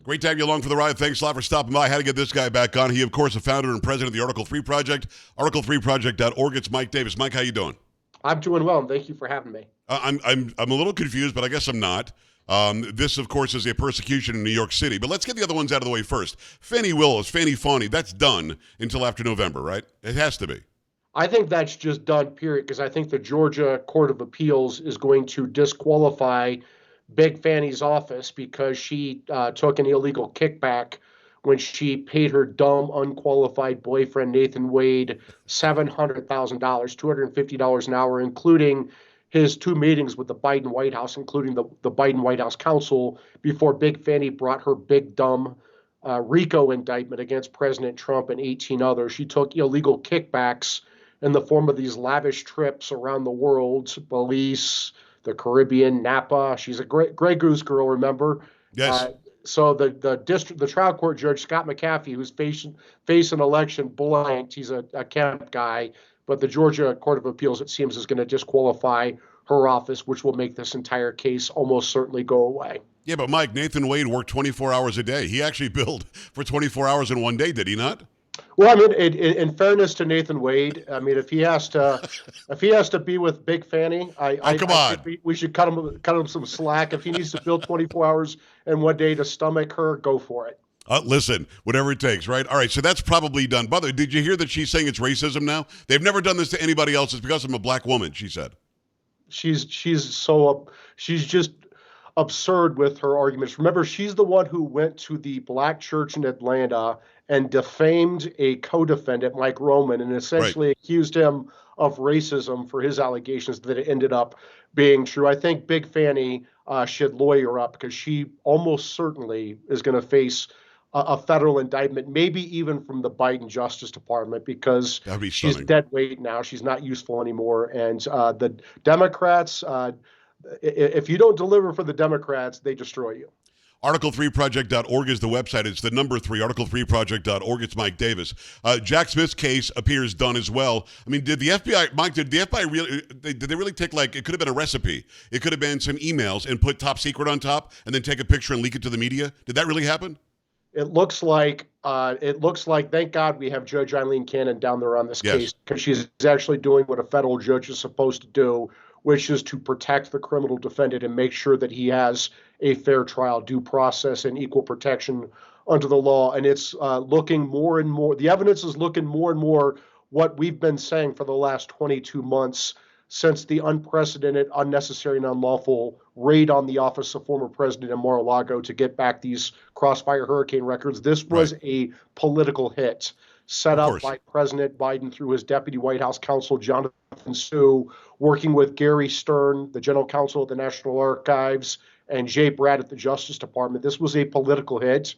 Great to have you along for the ride. Thanks a lot for stopping by. How to get this guy back on. He, of course, a founder and president of the Article 3 Project, article3project.org. It's Mike Davis. Mike, how you doing? I'm doing well, and thank you for having me. I'm a little confused, but I guess I'm not. This, of course, is a persecution in New York City. But let's get the other ones out of the way first. Fannie Willis, Fannie Fawny, that's done until after November, right? It has to be. I think that's just done, period, because I think the Georgia Court of Appeals is going to disqualify Big Fanny's office because she took an illegal kickback when she paid her dumb, unqualified boyfriend, Nathan Wade, $700,000, $250 an hour, including his 2 meetings with the Biden White House, including the Biden White House counsel, before Big Fanny brought her big, dumb RICO indictment against President Trump and 18 others. She took illegal kickbacks in the form of these lavish trips around the world, Belize, the Caribbean, Napa. She's a Grey Goose girl, remember? Yes. So the trial court judge, Scott McAfee, who's facing election blanked, he's a Kemp guy, but the Georgia Court of Appeals, it seems, is going to disqualify her office, which will make this entire case almost certainly go away. Yeah, but Mike, Nathan Wade worked 24 hours a day. He actually billed for 24 hours in one day, did he not? Well, I mean, in fairness to Nathan Wade, I mean, if he has to be with Big Fanny, come on, we should cut him some slack. If he needs to bill 24 hours in one day to stomach her, go for it. Listen, whatever it takes, right? All right, so that's probably done. By the way, did you hear that she's saying it's racism now? They've never done this to anybody else. It's because I'm a black woman, she said. She's just absurd with her arguments. Remember, she's the one who went to the black church in Atlanta and defamed a co-defendant, Mike Roman, and essentially accused him of racism for his allegations that it ended up being true. I think Big Fanny should lawyer up because she almost certainly is going to face a federal indictment, maybe even from the Biden Justice Department, because she's dead weight now. She's not useful anymore. And the Democrats, if you don't deliver for the Democrats, they destroy you. Article3project.org is the website. It's the number 3, article3project.org. It's Mike Davis. Jack Smith's case appears done as well. I mean, did the FBI really, did they really take, like, it could have been a recipe. It could have been some emails and put top secret on top and then take a picture and leak it to the media. Did that really happen? It looks like, thank God we have Judge Eileen Cannon down there on this case, because she's actually doing what a federal judge is supposed to do, which is to protect the criminal defendant and make sure that he has a fair trial, due process, and equal protection under the law. And it's looking more and more, the evidence is looking more and more what we've been saying for the last 22 months since the unprecedented, unnecessary, and unlawful raid on the office of former president in Mar-a-Lago to get back these Crossfire Hurricane records. This was a political hit set up by President Biden through his deputy White House counsel, Jonathan Sue, working with Gary Stern, the general counsel at the National Archives, and Jay Brad at the Justice Department. This was a political hit,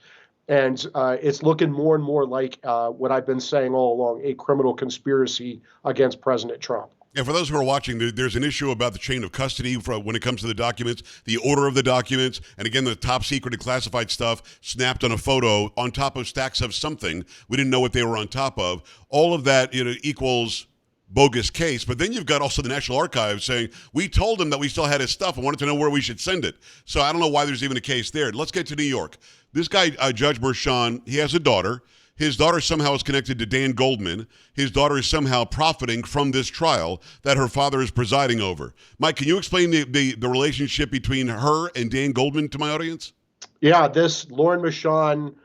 and it's looking more and more like what I've been saying all along, a criminal conspiracy against President Trump. And for those who are watching, there's an issue about the chain of custody when it comes to the documents, the order of the documents, and again, the top secret and classified stuff snapped on a photo on top of stacks of something. We didn't know what they were on top of. All of that, equals bogus case. But then you've got also the National Archives saying, we told them that we still had his stuff and wanted to know where we should send it. So I don't know why there's even a case there. Let's get to New York. This guy, Judge Merchan, he has a daughter. His daughter somehow is connected to Dan Goldman. His daughter is somehow profiting from this trial that her father is presiding over. Mike, can you explain the relationship between her and Dan Goldman to my audience? Yeah, Lauren Merchan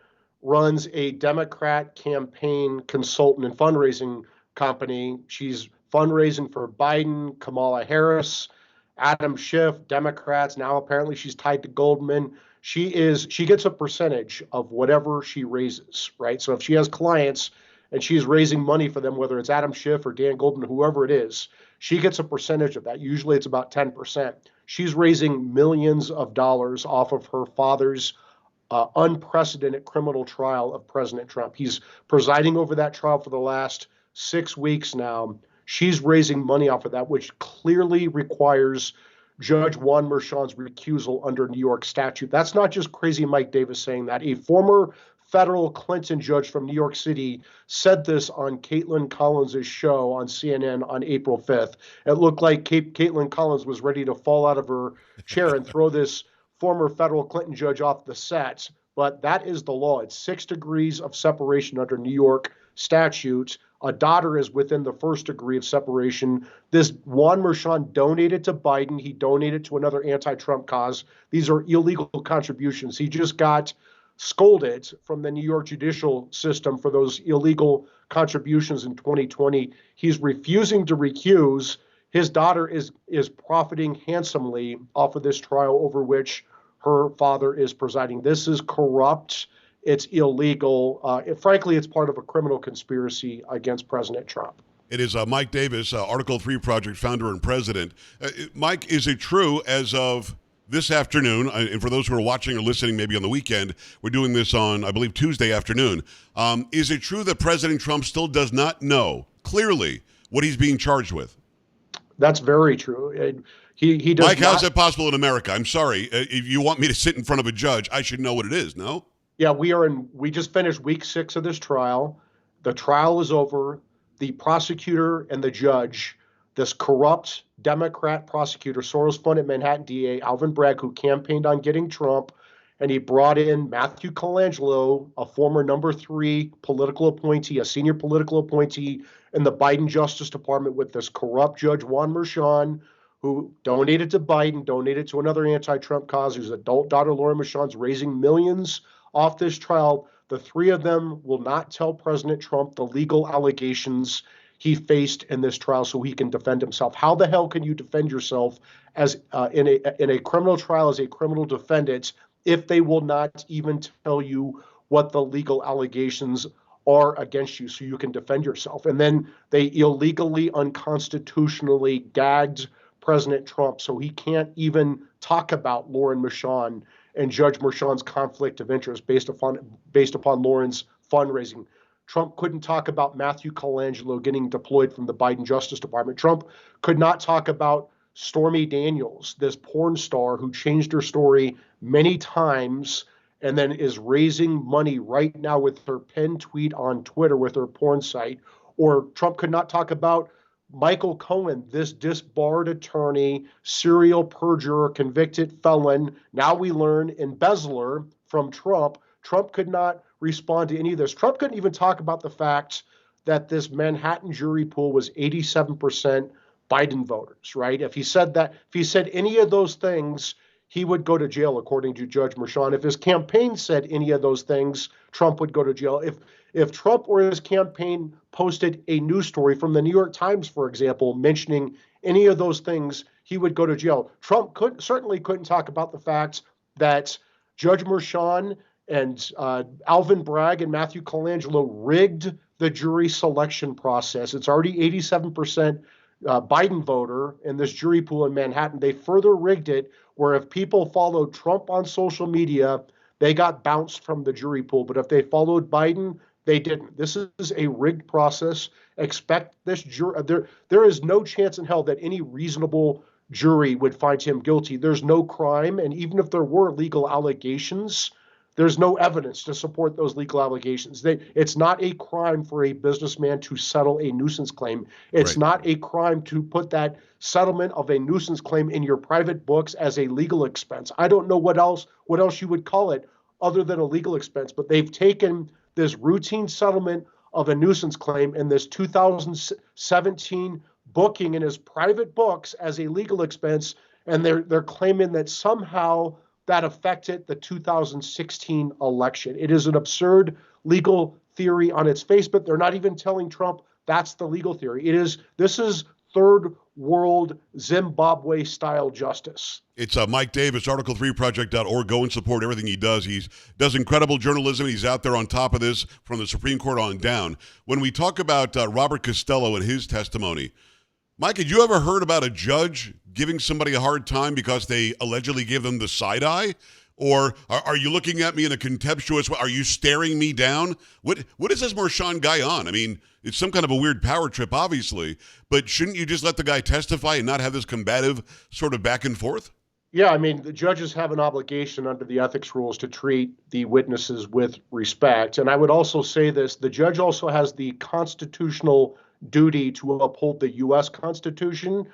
runs a Democrat campaign consultant and fundraising company. She's fundraising for Biden, Kamala Harris, Adam Schiff, Democrats. Now apparently she's tied to Goldman. She gets a percentage of whatever she raises, right? So if she has clients and she's raising money for them, whether it's Adam Schiff or Dan Goldman, whoever it is, she gets a percentage of that. Usually it's about 10%. She's raising millions of dollars off of her father's unprecedented criminal trial of President Trump. He's presiding over that trial for the last 6 weeks now. She's raising money off of that, which clearly requires Judge Juan Merchan's recusal under New York statute. That's not just crazy Mike Davis saying that. A former federal Clinton judge from New York City said this on Caitlin Collins' show on CNN on April 5th. It looked like Caitlin Collins was ready to fall out of her chair and throw this former federal Clinton judge off the set but that is the law. It's 6 degrees of separation under New York statutes. A daughter is within the first degree of separation. This Juan Merchan donated to Biden. He donated to another anti-Trump cause. These are illegal contributions. He just got scolded from the New York judicial system for those illegal contributions in 2020. He's refusing to recuse. His daughter is profiting handsomely off of this trial over which her father is presiding. This is corrupt. It's illegal. Frankly, it's part of a criminal conspiracy against President Trump. It is Mike Davis, Article 3 Project founder and president. Mike, is it true as of this afternoon, and for those who are watching or listening maybe on the weekend, we're doing this on, I believe, Tuesday afternoon. Is it true that President Trump still does not know clearly what he's being charged with? That's very true. He does Mike, not. how's that possible in America? I'm sorry. If you want me to sit in front of a judge, I should know what it is, no? Yeah, we just finished week 6 of this trial. The trial is over. The prosecutor and the judge, this corrupt Democrat prosecutor, Soros-funded Manhattan DA, Alvin Bragg, who campaigned on getting Trump, and he brought in Matthew Colangelo, a former number 3 political appointee, a senior political appointee in the Biden Justice Department, with this corrupt judge, Juan Merchan, who donated to Biden, donated to another anti-Trump cause, whose adult daughter, Lauren Merchan's raising millions off this trial. The 3 of them will not tell President Trump the legal allegations he faced in this trial so he can defend himself. How the hell can you defend yourself as in a criminal trial as a criminal defendant if they will not even tell you what the legal allegations are against you so you can defend yourself? And then they illegally, unconstitutionally gagged President Trump so he can't even talk about Lauren Merchan and Judge Merchan's conflict of interest based upon Lauren's fundraising. Trump couldn't talk about Matthew Colangelo getting deployed from the Biden Justice Department. Trump could not talk about Stormy Daniels, this porn star who changed her story many times and then is raising money right now with her pinned tweet on Twitter with her porn site. Or Trump could not talk about Michael Cohen, this disbarred attorney, serial perjurer, convicted felon. Now we learn embezzler from Trump. Trump could not respond to any of this. Trump couldn't even talk about the fact that this Manhattan jury pool was 87% Biden voters, right? If he said any of those things, he would go to jail, according to Judge Merchan. If his campaign said any of those things, Trump would go to jail. If Trump or his campaign posted a news story from the New York Times, for example, mentioning any of those things, he would go to jail. Trump certainly couldn't talk about the fact that Judge Merchan and Alvin Bragg and Matthew Colangelo rigged the jury selection process. It's already 87% Biden voter in this jury pool in Manhattan. They further rigged it where if people followed Trump on social media, they got bounced from the jury pool. But if they followed Biden, they didn't. This is a rigged process. Expect this jury. There is no chance in hell that any reasonable jury would find him guilty. There's no crime. And even if there were legal allegations, there's no evidence to support those legal allegations. It's not a crime for a businessman to settle a nuisance claim. It's not a crime to put that settlement of a nuisance claim in your private books as a legal expense. I don't know what else you would call it other than a legal expense, but they've taken this routine settlement of a nuisance claim in this 2017 booking in his private books as a legal expense, and they're claiming that somehow that affected the 2016 election. It is an absurd legal theory on its face, but they're not even telling Trump that's the legal theory. This is third world Zimbabwe style justice. It's Mike Davis, article3project.org. Go and support everything he does. He does incredible journalism. He's out there on top of this from the Supreme Court on down. When we talk about Robert Costello and his testimony, Mike, had you ever heard about a judge giving somebody a hard time because they allegedly give them the side eye? Or are you looking at me in a contemptuous way? Are you staring me down? What is this Merchan guy on? I mean, it's some kind of a weird power trip, obviously, but shouldn't you just let the guy testify and not have this combative sort of back and forth? Yeah, I mean, the judges have an obligation under the ethics rules to treat the witnesses with respect. And I would also say this, the judge also has the constitutional duty to uphold the U.S. Constitution.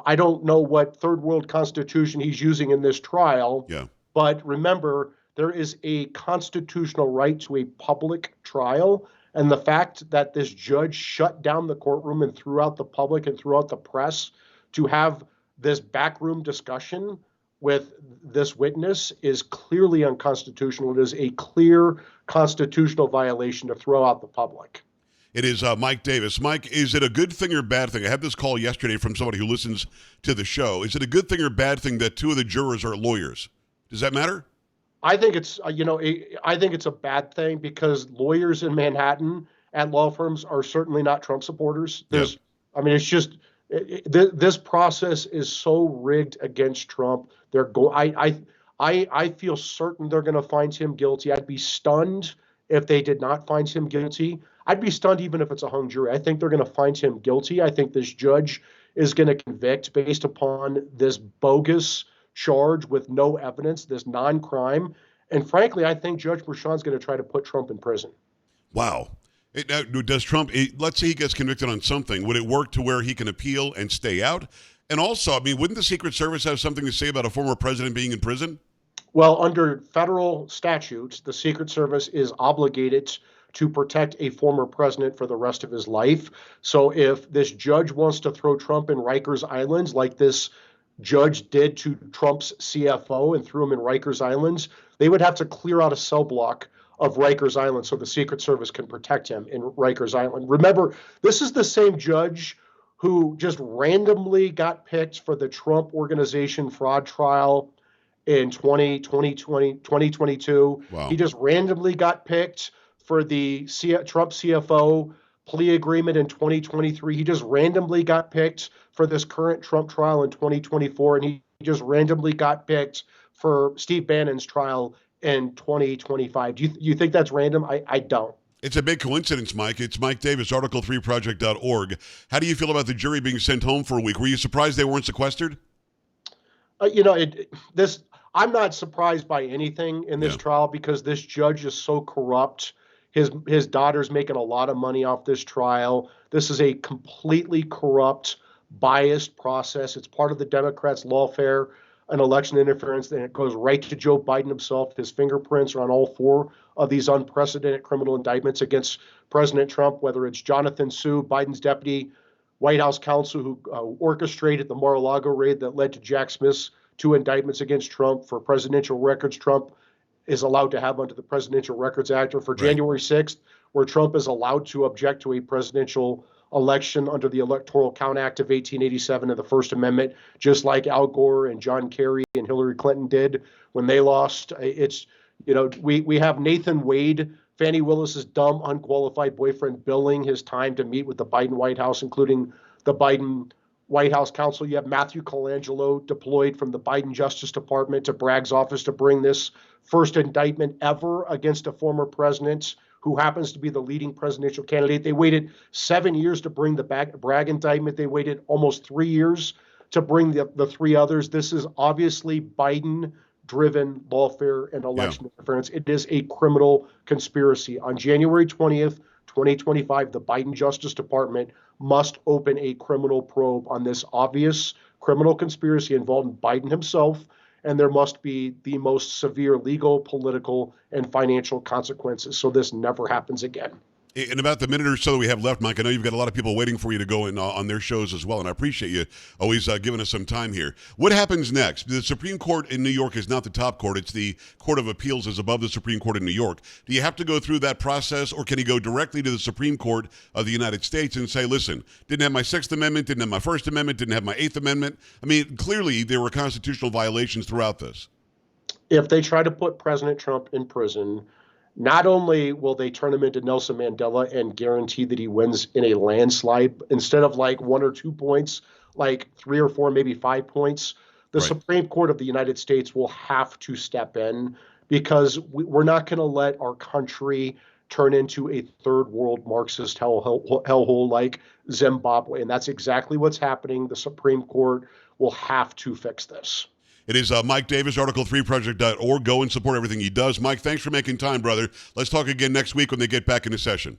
I don't know what third world constitution he's using in this trial. Yeah. But remember, there is a constitutional right to a public trial. And the fact that this judge shut down the courtroom and threw out the public and threw out the press to have this backroom discussion with this witness is clearly unconstitutional. It is a clear constitutional violation to throw out the public. It is Mike Davis. Mike, is it a good thing or bad thing? I had this call yesterday from somebody who listens to the show. Is it a good thing or bad thing that two of the jurors are lawyers? Does that matter? I think it's, I think it's a bad thing because lawyers in Manhattan at law firms are certainly not Trump supporters. Yep. It's just, this process is so rigged against Trump. I feel certain they're going to find him guilty. I'd be stunned if they did not find him guilty. I'd be stunned even if it's a hung jury. I think they're going to find him guilty. I think this judge is going to convict based upon this bogus charge with no evidence, this non-crime. And frankly, I think Judge Merchan's going to try to put Trump in prison. Wow. Does Trump, let's say he gets convicted on something, would it work to where he can appeal and stay out? And also, I mean, wouldn't the Secret Service have something to say about a former president being in prison? Well, under federal statutes, the Secret Service is obligated to protect a former president for the rest of his life. So if this judge wants to throw Trump in Rikers Island like this judge did to Trump's CFO and threw him in Rikers Island, they would have to clear out a cell block of Rikers Island so the Secret Service can protect him in Rikers Island. Remember, this is the same judge who just randomly got picked for the Trump Organization fraud trial in 2022. Wow. He just randomly got picked for the Trump CFO plea agreement in 2023. He just randomly got picked for this current Trump trial in 2024. And he just randomly got picked for Steve Bannon's trial in 2025. Do you think that's random? I don't. It's a big coincidence, Mike. It's Mike Davis, article3project.org. How do you feel about the jury being sent home for a week? Were you surprised they weren't sequestered? I'm not surprised by anything in this trial because this judge is so corrupt. His daughter's making a lot of money off this trial. This is a completely corrupt, biased process. It's part of the Democrats' lawfare and election interference, and it goes right to Joe Biden himself. His fingerprints are on all four of these unprecedented criminal indictments against President Trump, whether it's Jonathan Sue, Biden's deputy White House counsel who orchestrated the Mar-a-Lago raid that led to Jack Smith's 2 indictments against Trump for presidential records Trump is allowed to have under the Presidential Records Act, or for January 6th, where Trump is allowed to object to a presidential election under the Electoral Count Act of 1887 and the First Amendment, just like Al Gore and John Kerry and Hillary Clinton did when they lost. We have Nathan Wade, Fani Willis's dumb, unqualified boyfriend, billing his time to meet with the Biden White House, including the Biden White House counsel. You have Matthew Colangelo deployed from the Biden Justice Department to Bragg's office to bring this first indictment ever against a former president who happens to be the leading presidential candidate. They waited 7 years to bring the Bragg indictment. They waited almost 3 years to bring the 3 others. This is obviously Biden-driven lawfare and election interference. It is a criminal conspiracy. On January 20th, 2025, the Biden Justice Department must open a criminal probe on this obvious criminal conspiracy involving Biden himself, and there must be the most severe legal, political, and financial consequences so this never happens again. In about the minute or so that we have left, Mike, I know you've got a lot of people waiting for you to go in on their shows as well, and I appreciate you always giving us some time here. What happens next? The Supreme Court in New York is not the top court. It's the Court of Appeals is above the Supreme Court in New York. Do you have to go through that process, or can you go directly to the Supreme Court of the United States and say, listen, didn't have my Sixth Amendment, didn't have my First Amendment, didn't have my Eighth Amendment? I mean, clearly there were constitutional violations throughout this. If they try to put President Trump in prison, not only will they turn him into Nelson Mandela and guarantee that he wins in a landslide instead of like 1 or 2 points, like 3 or 4, maybe 5 points, the Supreme Court of the United States will have to step in because we're not going to let our country turn into a third world Marxist hellhole like Zimbabwe. And that's exactly what's happening. The Supreme Court will have to fix this. It is Mike Davis, article3project.org. Go and support everything he does. Mike, thanks for making time, brother. Let's talk again next week when they get back into session.